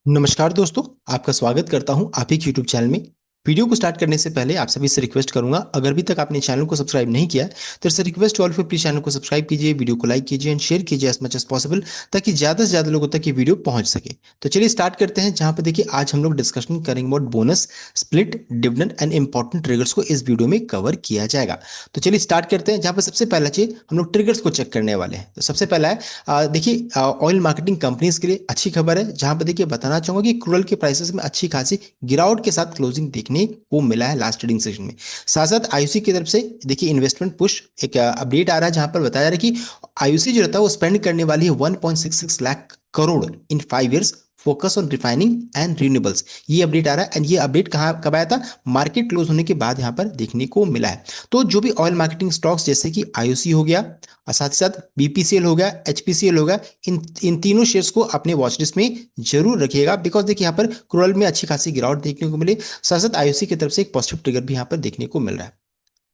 नमस्कार दोस्तों। आपका स्वागत करता हूं आप एक यूट्यूब चैनल में। वीडियो को स्टार्ट करने से पहले आप सभी से रिक्वेस्ट करूंगा, अगर अभी तक आपने चैनल को सब्सक्राइब नहीं किया है तो इससे रिक्वेस्ट ऑल फिर प्लीज चैनल को सब्सक्राइब कीजिए, वीडियो को लाइक कीजिए एंड शेयर कीजिए एज मच एज पॉसिबल, ताकि ज्यादा से ज्यादा लोगों तक ये वीडियो पहुंच सके। तो चलिए स्टार्ट करते हैं, जहां पर देखिए आज हम लोग डिस्कशन करेंगे about bonus, split, dividend and important triggers को इस वीडियो में कवर किया जाएगा। तो चलिए स्टार्ट करते हैं, जहां पर सबसे पहला चीज हम लोग ट्रिगर्स को चेक करने वाले हैं। तो सबसे पहला है देखिए ऑयल मार्केटिंग कंपनीज के लिए अच्छी खबर है, जहां पर देखिए बताना चाहूंगा कि क्रूड के प्राइसेस में अच्छी खासी गिरावट के साथ क्लोजिंग देखने को मिला है लास्ट ट्रेडिंग सेशन में। साथ साथ आईयूसी की तरफ से देखिए इन्वेस्टमेंट पुश एक अपडेट आ रहा है, जहां पर बताया जा रहा है कि आईयूसी जो रहता है वो स्पेंड करने वाली है 1.66 लाख करोड़ इन 5 years, focus on refining and renewables. ये अपडेट आ रहा है एंड ये अपडेट कहाँ कब आया था? मार्केट क्लोज होने के बाद यहाँ पर देखने को मिला है। तो जो भी ऑयल मार्केटिंग स्टॉक्स जैसे कि आईओसी हो गया और साथ ही साथ बीपीसीएल हो गया, एचपीसीएल हो गया, इन इन तीनों शेयर्स को अपने वॉच लिस्ट में जरूर रखिएगा, बिकॉज देखिए यहाँ पर क्रूड में अच्छी खासी गिरावट देखने को मिली। साथ साथ आईओसी की तरफ से एक पॉजिटिव ट्रिगर भी यहाँ पर देखने को मिल रहा है।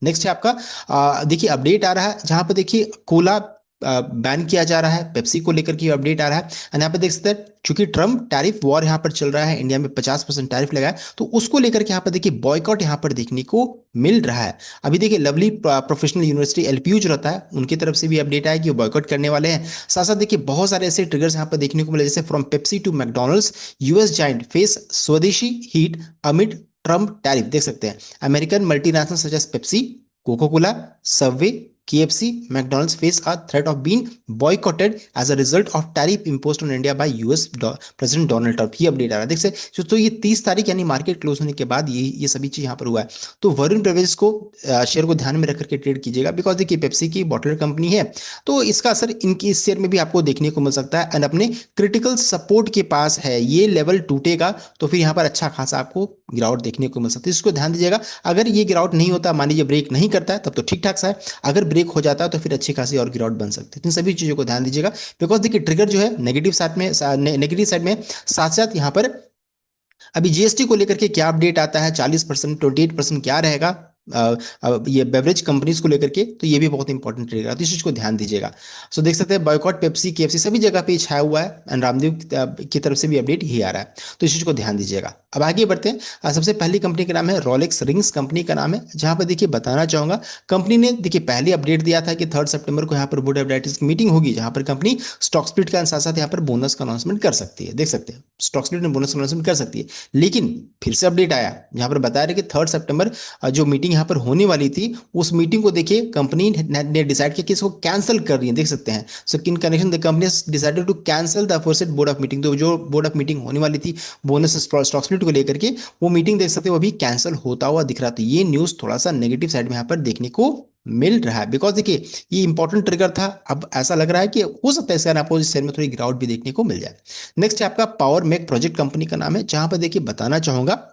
नेक्स्ट है आपका देखिए अपडेट आ रहा है, जहां पर देखिए कोला बैन किया जा रहा है, पेप्सी को लेकर के अपडेट आ रहा है। एंड यहाँ पे देख सकते हैं, चूंकि ट्रम्प टैरिफ वॉर यहाँ पर चल रहा है, इंडिया में 50% टैरिफ लगा है, तो उसको लेकर के यहाँ पर देखिए बॉयकॉट यहाँ पर देखने को मिल रहा है। अभी देखिए लवली प्रोफेशनल यूनिवर्सिटी एलपीयू जो रहता है, उनकी तरफ से भी अपडेट आया कि वो बॉयकॉट करने वाले हैं। साथ साथ देखिए बहुत सारे ऐसे ट्रिगर्स यहाँ पर देखने को मिले, जैसे from Pepsi to McDonald's, US giant face swadeshi heat amid Trump tariff. देख सकते हैं American multinational such as Pepsi, Coca Cola, Subway, KFC, McDonald's face a threat of being boycotted as a result of tariff imposed on India by US President Donald Trump। ये update आ रहा है, देख सकते। तो ये 30 तारीख यानी मार्केट क्लोज होने के बाद ये सभी चीज यहाँ पर हुआ है। तो वरुण बेवरेजेस को शेयर को ध्यान में रख करके ट्रेड कीजिएगा, बिकॉज देखिए पेप्सी की बॉटलर कंपनी है, तो इसका असर इनकी इस शेयर में भी आपको देखने को मिल सकता है। एंड अपने क्रिटिकल सपोर्ट के पास है, ये लेवल टूटेगा तो फिर यहाँ पर अच्छा खासा आपको गिरावट देखने को मिल सकती है, इसको ध्यान दीजिएगा। अगर ये गिरावट नहीं होता, मान लीजिए ब्रेक नहीं करता है, तब तो ठीक ठाक सा है। अगर ब्रेक हो जाता है तो फिर अच्छी खासी और गिरावट बन सकती है। तो इन सभी चीजों को ध्यान दीजिएगा, बिकॉज देखिए ट्रिगर जो है नेगेटिव साइड में, नेगेटिव साइड में। साथ साथ यहाँ पर अभी जीएसटी को लेकर के क्या अपडेट आता है, 40%, 28% क्या रहेगा ये बेवरेज कंपनीज को लेकर के, तो ये भी बहुत इंपॉर्टेंट रहेगा, तो इस चीज को ध्यान दीजिएगा। सो देख सकते हैं बॉयकॉट पेप्सी, केएफसी सभी जगह पे छाया हुआ है, एंड रामदेव की तरफ से भी अपडेट यही आ रहा है, तो इस चीज को ध्यान दीजिएगा। अब आगे बढ़ते हैं। सबसे पहली कंपनी का नाम है रोलेक्स रिंग्स, कंपनी का नाम है, जहां पर देखिए बताना चाहूंगा कंपनी ने देखिए पहले अपडेट दिया था कि 3 सितंबर को यहाँ पर बोर्ड ऑफ डायरेक्टर्स की मीटिंग होगी, जहां पर कंपनी स्टॉक स्प्लिट का साथ साथ यहाँ पर बोनस का अनाउंसमेंट कर सकती है। देख सकते हैं स्टॉक स्प्लिट में बोनस अनाउंसमेंट कर सकती है, लेकिन फिर से अपडेट आया जहां पर बता रहे कि 3 सितंबर जो मीटिंग यहाँ पर होने वाली थी, उस मीटिंग को देखिए कंपनी ने डिसाइड किया कि इसको कैंसिल कर रही है। देख सकते हैं, so in connection the company decided to cancel the aforesaid board of meeting. तो जो बोर्ड ऑफ मीटिंग होने वाली थी बोनस स्टॉक स्प्लिट को लेकर के, वो मीटिंग देख सकते हो अभी कैंसिल होता हुआ दिख रहा था। ये न्यूज थोड़ा सा नेगेटिव साइड में यहाँ पर देखने को मिल रहा है, बिकॉज देखिए ये इंपॉर्टेंट ट्रिगर था। अब ऐसा लग रहा है कि हो सकता है इसका आपको इस शेयर में थोड़ी गिरावट भी देखने को मिल जाए। नेक्स्ट है आपका पावर मेक प्रोजेक्ट, कंपनी का नाम है, जहां पर देखिए बताना चाहूंगा,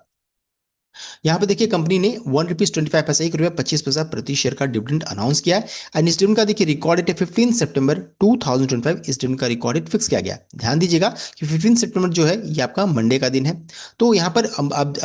यहाँ पे देखिए कंपनी ने ₹1.25, 1 रुपया 25 पैसा प्रति शेयर का डिविडेंड अनाउंस किया है। एंड इस डिविडेंड का देखिए रिकॉर्ड डेट है 15 सितंबर 2025। इस डिविडेंड का रिकॉर्ड डेट फिक्स किया गया। ध्यान दीजिएगा कि 15 सितंबर जो है ये आपका मंडे का दिन है, तो यहाँ पर अब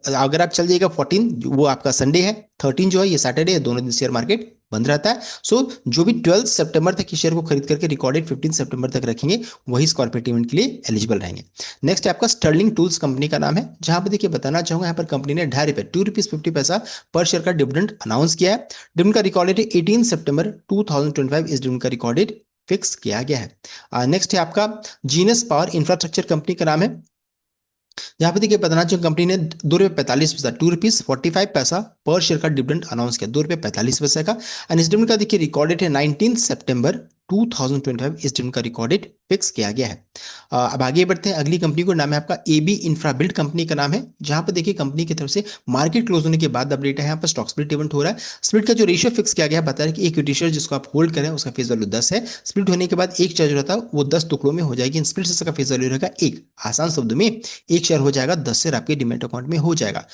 अगर आप चल जाइएगा 14 वो आपका संडे है, 13 जो है ये सैटरडे है, दोनों दिन शेयर मार्केट बंद रहता है। सो जो भी 12 सितंबर तक की शेयर को खरीद करके रिकॉर्डेड 15 सितंबर तक रखेंगे, वही इस कॉर्पोरेट इवेंट के लिए एलिजिबल रहेंगे। नेक्स्ट है आपका स्टर्लिंग टूल्स, कंपनी का नाम है, जहां पर देखिए बताना चाहूंगा यहाँ पर कंपनी ने 2.5 रुपये, ₹2.50 पर शेयर का डिविडेंड अनाउंस किया है। डिविडेंड का रिकॉर्ड डेट 18 सितंबर 2025। इस डिविडेंड का रिकॉर्ड डेट फिक्स किया गया है। नेक्स्ट है आपका जीनस पावर इंफ्रास्ट्रक्चर, कंपनी का नाम है, जहां पे देखिए बताना चाहिए कंपनी ने ₹2.45, ₹2.45 पर शेयर का डिविडेंड अनाउंस किया, ₹2.45 का। एंड इस डिविडेंड का देखिए रिकॉर्ड डेट है 19 सितंबर 2025। इस डिविडेंड का रिकॉर्ड डेट फिक्स किया गया है। अब आगे बढ़ते हैं, अगली कंपनी को नाम है आपका एबी इंफ्रा बिल्ड, कंपनी का नाम है, जहां पर देखिए कंपनी की तरफ से मार्केट क्लोज होने के बाद अपडेट है, यहाँ पर स्टॉक स्प्लिट इवेंट हो रहा है। स्प्लिट का जो रेशियो फिक्स किया गया है, बता रहे कि एक इक्विटी शेयर जिसको आप होल्ड करें उसका फेस वैल्यू 10 है। स्प्लिट होने के बाद एक शेयर जो रहता है वो 10 टुकड़ों में हो जाएगी। स्प्लिट से इसका फेस वैल्यू रहेगा 1। आसान शब्द में एक शेयर हो जाएगा 10 शेयर आपके डिमेट अकाउंट में हो जाएगा।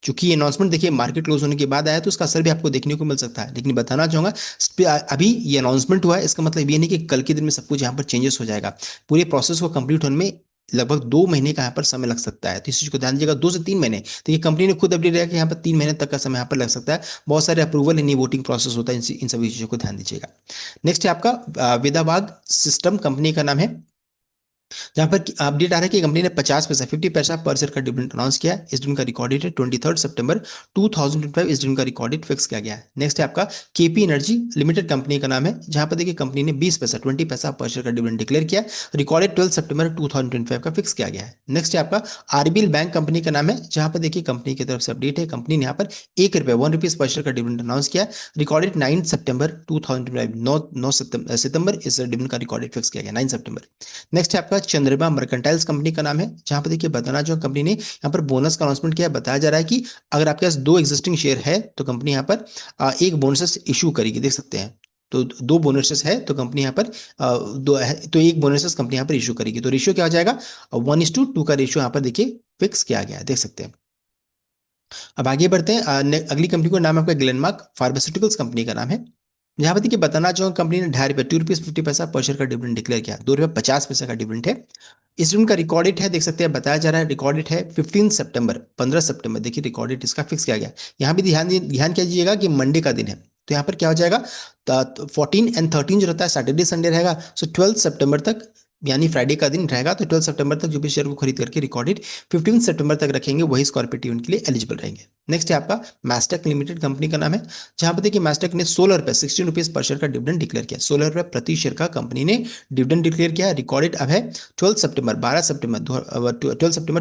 चूंकि ये अनाउंसमेंट देखिए मार्केट क्लोज होने के बाद आया, तो उसका असर भी आपको देखने को मिल सकता है, लेकिन बताना चाहूंगा अभी ये अनाउंसमेंट हुआ है, इसका मतलब ये नहीं कि कल के दिन में सब कुछ यहाँ पर चेंजेस हो जाएगा। पूरे प्रोसेस को कंप्लीट होने में लगभग 2 महीने का यहाँ पर समय लग सकता है, तो इस चीज को ध्यान दीजिएगा, 2 से 3 महीने। तो ये कंपनी ने खुद अपडेट दिया कि यहाँ पर 3 महीने तक का समय यहाँ पर लग सकता है। बहुत सारे अप्रूवल इन वोटिंग प्रोसेस होता है, इन सभी चीजों को ध्यान दीजिएगा। नेक्स्ट है आपका वेदावाग सिस्टम, कंपनी का नाम है, जहां पर अपडेट आ रहा है कि कंपनी ने 50 पैसा पर शेयर का डिविडेंड अनाउंस किया है। इस दिन का रिकॉर्ड डेट है 23 सितंबर 2025। इस दिन का रिकॉर्ड डेट फिक्स किया गया है। नेक्स्ट है आपका केपी एनर्जी लिमिटेड कंपनी का नाम है, जहां पर देखिए कंपनी ने 20 पैसा पर शेयर का डिविडेंड डिक्लेयर किया। रिकॉर्ड डेट 12 सितंबर 2025 का फिक्स किया गया है। नेक्स्ट है आपका आरबीएल बैंक कंपनी का नाम है, जहां पर देखिए कंपनी की तरफ से अपडेट है, कंपनी ने यहाँ पर ₹1 पर शेयर का डिविडेंड अनाउंस किया। रिकॉर्ड डेट 9 सितंबर 2025, 9 सितंबर इस डिविडेंड का रिकॉर्ड डेट फिक्स किया गया 9 सितंबर। नेक्स्ट है आपका चंद्रमा मर्केंटाइल्स कंपनी का नाम है, जहां पर देखिए बताना जो कंपनी ने यहाँ पर बोनस का अनाउंसमेंट किया है। बताया जा रहा है कि अगर आपके पास दो एग्जिस्टिंग शेयर है तो कंपनी यहाँ पर एक बोनस इशू करेगी, देख सकते हैं। तो दो बोनसेस है तो कंपनी यहाँ पर दो है तो एक बोनसेस कंपनी यहाँ पर इशू करेगी। तो रेशियो क्या हो जाएगा, 1:2 का रेशियो यहाँ पर देखिए फिक्स किया गया है, देख सकते हैं। अब आगे बढ़ते हैं। अगली कंपनी का नाम है आपका ग्लेनमार्क फार्मास्यूटिकल्स कंपनी का नाम है। यहाँ पर देखिए बताना चाहूँ कंपनी ने ₹2.5 ₹2.50 पर शेयर का डिविडेंड डिक्लेयर किया। ₹2.50 का डिविडेंड है। इस डिविडेंड का रिकॉर्ड डेट है, देख सकते हैं बताया जा रहा है रिकॉर्ड डेट है 15 सितंबर, 15 सितंबर देखिए रिकॉर्ड डेट इसका फिक्स किया गया। यहाँ भी ध्यान कीजिएगा कि मंडे का दिन है, तो यहाँ पर क्या हो जाएगा 14 और 13 जो रहता है सैटरडे संडे रहेगा। सो 12 सितंबर तक यानी फ्राइडे का दिन रहेगा, तो 12 सितंबर तक जो भी शेयर को खरीद करके रिकॉर्डेड 15 सितंबर तक रखेंगे वही स्कॉर्पियो टी के लिए एलिजिबल रहेंगे। नेक्स्ट है आपका मैस्टेक लिमिटेड कंपनी का नाम है, जहां पर देखिए मैस्टेक ने ₹16 ₹16 पर शेयर का डिविडेंड डिक्लेयर किया। ₹16 प्रति शेयर का कंपनी ने डिविडेंड डिक्लेयर किया। रिकॉर्डेड अब है 12 सितंबर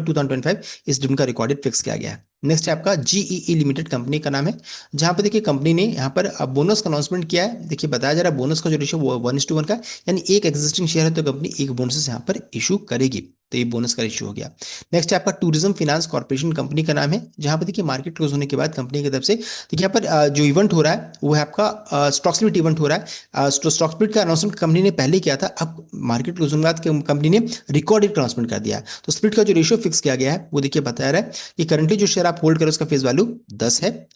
2025 इस डिविडेंड का रिकॉर्डेड फिक्स किया गया है। नेक्स्ट है आपका जीईई लिमिटेड कंपनी का नाम है, जहां पर देखिए कंपनी ने यहाँ पर बोनस का अनाउंसमेंट किया है। देखिए बताया जा रहा है बोनस का जो रेशियो वो 1:1 का, यानी एक एग्जिस्टिंग शेयर है तो कंपनी एक बोनस यहाँ पर इशू करेगी, तो ये बोनस का रेशियो हो गया। नेक्स्ट है आपका टूरिज्म फाइनेंस कॉर्पोरेशन कंपनी का नाम है, जहां पर देखिए मार्केट क्लोज होने के बाद कंपनी की तरफ से देखिए यहाँ पर जो इवेंट हो रहा है वो है आपका स्टॉक स्प्लिट इवेंट हो रहा है। स्टॉक स्प्लिट का अनाउंसमेंट कंपनी ने पहले किया था, अब मार्केट क्लोज होने के बाद कंपनी ने रिकॉर्डेड अनाउंसमेंट कर दिया है। तो स्प्लिट का जो रेशियो फिक्स किया गया है वो देखिए बताया रहा है कि करंटली जो शेयर आप होल्ड करें उसका फेस वैल्यू 10 है।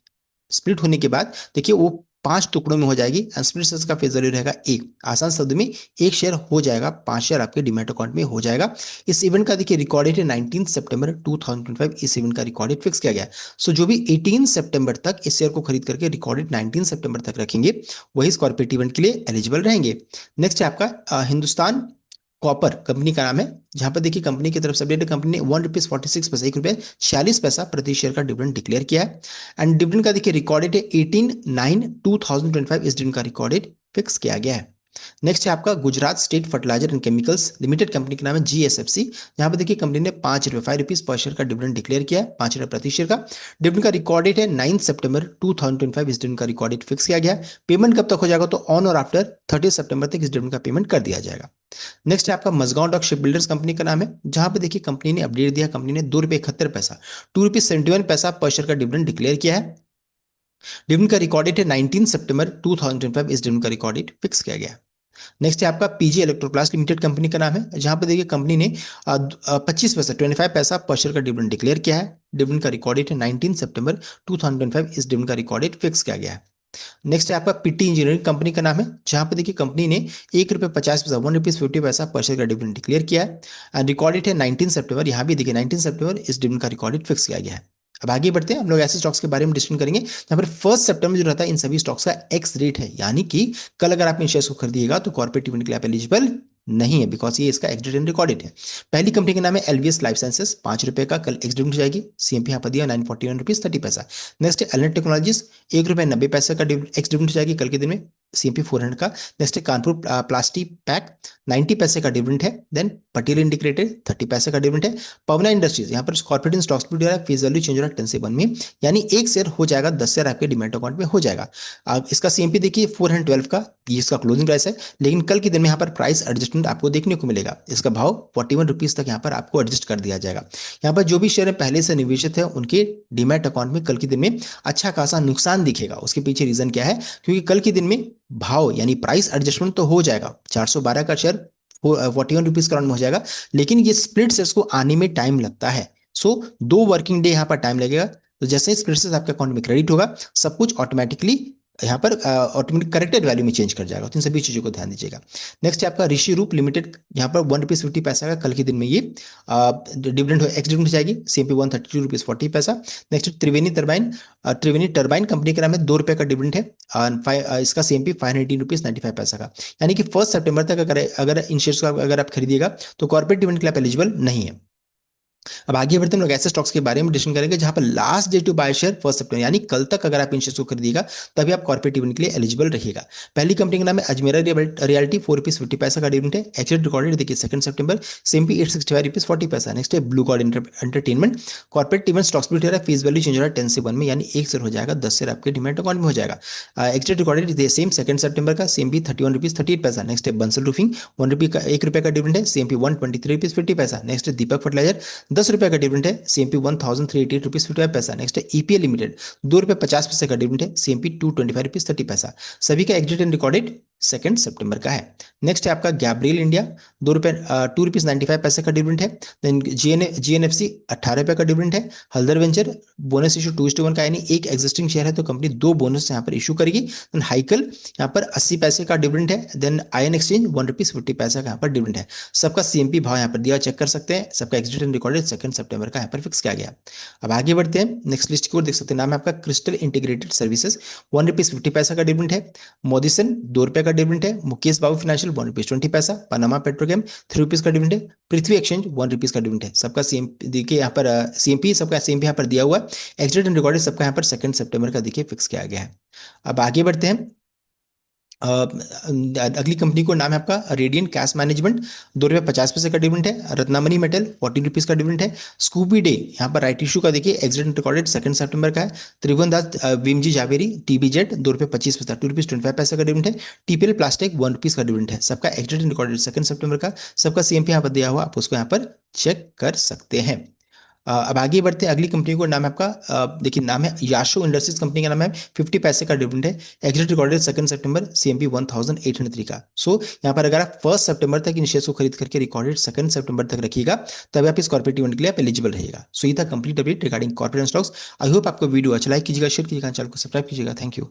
स्प्लिट होने के बाद देखिए वो 5 टुकड़ों में हो जाएगी एंड स्प्लिट शेयर का फेस वैल्यू रहेगा 1। आसान शब्द में एक शेयर हो जाएगा, 5 शेयर आपके डीमैट अकाउंट में हो जाएगा। इस इवेंट का देखिए रिकॉर्ड डेट है 19 सितंबर 2025। इस इवेंट का रिकॉर्ड डेट फिक्स किया गया। सो जो भी 18 सितंबर तक इस शेयर को खरीद करके रिकॉर्ड डेट 19 सितंबर तक रखेंगे वही स्कॉर्पियो इवेंट के लिए एलिजिबल रहेंगे। नेक्स्ट है आपका हिंदुस्तान कॉपर कंपनी का नाम है, जहां पर देखिए कंपनी की तरफ से अपडेट कंपनी ने ₹1.46 ₹1.46 प्रति शेयर का डिविडेंड डिक्लेयर किया है। एंड डिविडेंड का देखिए रिकॉर्ड डेट है 18/9/2025। इस डिविडेंड का रिकॉर्ड डेट फिक्स किया गया है। नेक्स्ट है आपका Gujarat state fertilizer and chemicals limited company का नाम है जीएसएफसी, जहां पर देखिए कंपनी ने ₹5 पर शेयर का डिविडेंड डिक्लेयर किया है, ₹5 प्रति शेयर का। डिविडेंड का रिकॉर्ड डेट है 9 सितंबर 2025। इस डिविडेंड का रिकॉर्ड डेट फिक्स किया गया है। पेमेंट कब तक हो जाएगा, तो ऑन और आफ्टर 30 सितंबर तक इस डिविडेंड का पेमेंट कर दिया जाएगा। नेक्स्ट है आपका Mazagon dock ship builders company का नाम है, जहां पे देखिए कंपनी ने अपडेट दिया, कंपनी ने ₹2.71 ₹2.71 पर शेयर का डिविडेंड डिक्लेयर किया है। डिविडेंड का रिकॉर्ड डेट है 19 सितंबर 2025। इस डिविडेंड का रिकॉर्ड डेट फिक्स किया गया। नेक्स्ट है आपका पीजी इलेक्ट्रोप्लास्ट लिमिटेड कंपनी का नाम है, जहां पर देखिए कंपनी ने 25 पर शेयर का डिविडेंड डिक्लेयर किया है। डिविडेंड का रिकॉर्ड डेट है 19 सितंबर 2025। इस डिविडेंड का रिकॉर्ड डेट फिक्स किया गया है। नेक्स्ट है आपका पीटी इंजीनियरिंग कंपनी का नाम है, जहां पर देखिए कंपनी ने ₹1.50 ₹1.50 पर शेयर का डिविडेंड डिक्लेयर किया है। एंड रिकॉर्ड डेट है 19 सितंबर, यहाँ भी देखिए 19 सितंबर इस डिविडेंड का रिकॉर्ड डेट फिक्स किया गया है। अब आगे बढ़ते हैं, हम लोग ऐसे स्टॉक्स के बारे में डिस्कशन करेंगे जहां पर 1 सितंबर जो रहता है इन सभी स्टॉक्स का एक्स रेट है, यानी कि कल अगर आप इन शेयर्स को खरीदिएगा तो कॉर्पोरेट डिविडेंड के लिए आप एलिजिबल नहीं है, बिकॉज ये इसका एक्स एंड रिकॉर्डेड है। पहली कंपनी का नाम है एलवीएस लाइफ साइंसेस, ₹5 का कल एक्स डिविडेंड हो जाएगी। सीएमपी यहाँ पर दिया ₹941.30। नेक्स्ट है एलनेट टेक्नोलॉजीज, ₹1.90 का एक्स डिविडेंड हो जाएगी कल के दिन में, सीएमपी 400 का। नेक्स्ट है कानपुर प्लास्टिक पैक, 90 पैसे का डिविडेंड है। देन पटेल इंटीग्रेटेड 30 पैसे का डिविडेंड है। पवना इंडस्ट्रीज, यहाँ पर कॉर्पोरेट स्टॉक्स भी फेस वैल्यू चेंज हो रहा है 10 से 1 में, यानी एक शेयर हो जाएगा 10 शेयर आपके डिमेट अकाउंट में हो जाएगा। इसका सीएमपी देखिए 412 का, ये इसका क्लोजिंग प्राइस है, लेकिन कल के दिन में यहाँ पर प्राइस एडजस्टमेंट आपको देखने को मिलेगा। इसका भाव ₹41 तक यहाँ पर आपको एडजस्ट कर दिया जाएगा। यहाँ पर जो भी शेयर पहले से निवेशित है उनके डिमेट अकाउंट में कल के दिन में अच्छा खासा नुकसान दिखेगा। उसके पीछे रीजन क्या है, क्योंकि कल के दिन में भाव यानी प्राइस एडजस्टमेंट तो हो जाएगा, 412 का शेयर ₹41 का राउंड में हो जाएगा, लेकिन ये स्प्लिट शेयर्स को आने में टाइम लगता है। सो 2 वर्किंग डे यहाँ पर टाइम लगेगा। तो जैसे ही स्प्लिट शेयर्स आपके अकाउंट में क्रेडिट होगा सब कुछ ऑटोमेटिकली यहाँ पर ऑटोमेटिक करेक्टेड वैल्यू में चेंज कर जाएगा, तो इन सभी चीज़ों को ध्यान दीजिएगा। नेक्स्ट है आपका ऋषि रूप लिमिटेड, यहाँ पर 1 रुपीज़ 50 पैसा का कल के दिन में ये डिविडेंड एक्स डिविडेंड हो जाएगी, CMP 132 रुपीज़ 40 पैसा। नेक्स्ट त्रिवेणी टर्बाइन कंपनी का नाम है, 2 रुपये का डिविडेंड है, इसका CMP 519 रुपीज़ 95 पैसा का। यानी कि 1 सितंबर तक अगर इन शेयर्स को अगर आप खरीदिएगा तो कॉर्पोरेट डिविडेंड के लिए आप एलिजिबल नहीं है। अब आगे बढ़ते हम लोग ऐसे स्टॉक्स के बारे में डिस्कशन करेंगे जहां पर last day to buy share 1 सितंबर, यानी कल तक अगर आप इन शेयर्स को खरीदिएगा तभी आप कॉर्पोरेट डिविडेंड के लिए एलिजिबल रहिएगा। पहली कंपनी का नाम है अजमेरा रियल्टी, 4 रुपीज़ 50 पैसा का डिविडेंड है। एक्चुअल रिकॉर्डेड देखिए 2 सितंबर, CMP 865 रुपीज़ 40 पैसा। नेक्स्ट है blue cord entertainment, corporate dividend stocks भी रहा है, फेस वैल्यू चेंज हो रहा है 10 से 1 में, यानी 1 शेयर हो जाएगा, 10 शेयर आपके डिमेट अकाउंट में हो जाएगा। एक्चुअल रिकॉर्डेड सेम 2 सितंबर का, CMP 31 रुपीज़ 38 पैसा। नेक्स्ट है बंसल रूफिंग, 1 रुपये का डिविडेंड है, CMP 123 रुपीज़ 50 पैसा। नेक्स्ट है दीपक फर्टिलाइजर, 10 रुपये का डिविडेंड है, CMP 1388 रुपीज़ 55 पैसा। नेक्स्ट है EPL लिमिटेड, 2 रुपये 50 पैसे का डिविडेंड है, CMP 225 रुपीज़ 30 पैसा। सभी का एग्जिट एंड रिकॉर्डेड 2 सितंबर का है। नेक्स्ट है आपका गैब्रियल इंडिया, 2 रुपये 95 पैसे का डिविडेंड है। देन GNFC 18 रुपये का डिविडेंड है। हल्दर वेंचर बोनस इशू 2:1 का, यानी एक एग्जिस्टिंग शेयर है तो कंपनी 2 बोनस यहाँ पर इशू करेगी। देन हाइकल यहाँ पर 80 पैसे का डिविडेंड है। देन आयन एक्सचेंज 1 रुपीज़ 50 पैसा का यहाँ पर डिविडेंड है। सबका CMP भाव यहाँ पर दिया, चेक कर सकते हैं। सबका एग्जिट एंड रिकॉर्डेड 2 सितंबर का यहाँ पर फिक्स किया गया। अब आगे बढ़ते हैं, नेक्स्ट लिस्ट की ओर देख सकते हैं। नाम है आपका क्रिस्टल इंटीग्रेटेड सर्विसेज, 1 रुपीज़ 50 पैसा का डिविडेंड है। मोदिसन 2 रुपये का डिविडेंड है। मुकेश बाबू फाइनेंशियल 1 रुपीज़ 20 पैसा। पनामा पेट्रोकेम 3 रुपीज़ का डिविडेंड है। पृथ्वी एक्सचेंज 1 रुपीज़ का डिविडेंड है। सबका CMP देखिए यहाँ पर CMP सबका CMP यहाँ पर दिया हुआ है। एग्जिट एंड रिकॉर्डेड सबका यहाँ पर 2 सितंबर का देखिए फिक्स किया गया है। अब आगे बढ़ते हैं, अगली कंपनी को नाम है आपका रेडियन कैश मैनेजमेंट, 2 रुपये 50 पैसे का डिविडेंड है। रत्नामणि मेटल 14 रुपीज़ का डिविडेंड है। स्कूबी डे यहाँ पर राइट इशू का देखिए एग्जिट रिकॉर्डेड 2 सितंबर का है। त्रिभुवन दास विमजी जावेरी TBZ 2 रुपये 25 पैसा, 2 रुपीज़ 25 पैसे का डिविडेंड है। TPL प्लास्टिक 1 रुपीज़ का डिविडेंड है। सबका एग्जिट रिकॉर्डेड 2 सितंबर का। सबका CMP यहाँ पर दिया हुआ, आप उसको यहाँ पर चेक कर सकते हैं। अब आगे बढ़ते हैं, अगली कंपनी को नाम है आपका देखिए नाम है याशो इंडस्ट्रीज, कंपनी का नाम है, 50 पैसे का डिविडेंड है। एग्जिट रिकॉर्डेड 2 सितंबर, CMP 1803 का। सो यहाँ पर अगर आप 1 सितंबर तक इन शेयर्स को खरीद करके रिकॉर्डेड 2 सितंबर तक रखिएगा तभी आप इस कॉर्पोरेट इवेंट के लिए आप एलिजिबल रहेगा। सो ये था complete update regarding corporate stocks. I hope आपको वीडियो अच्छा लाइक कीजिएगा, शेयर कीजिएगा, चैनल को सब्सक्राइब कीजिएगा। Thank you.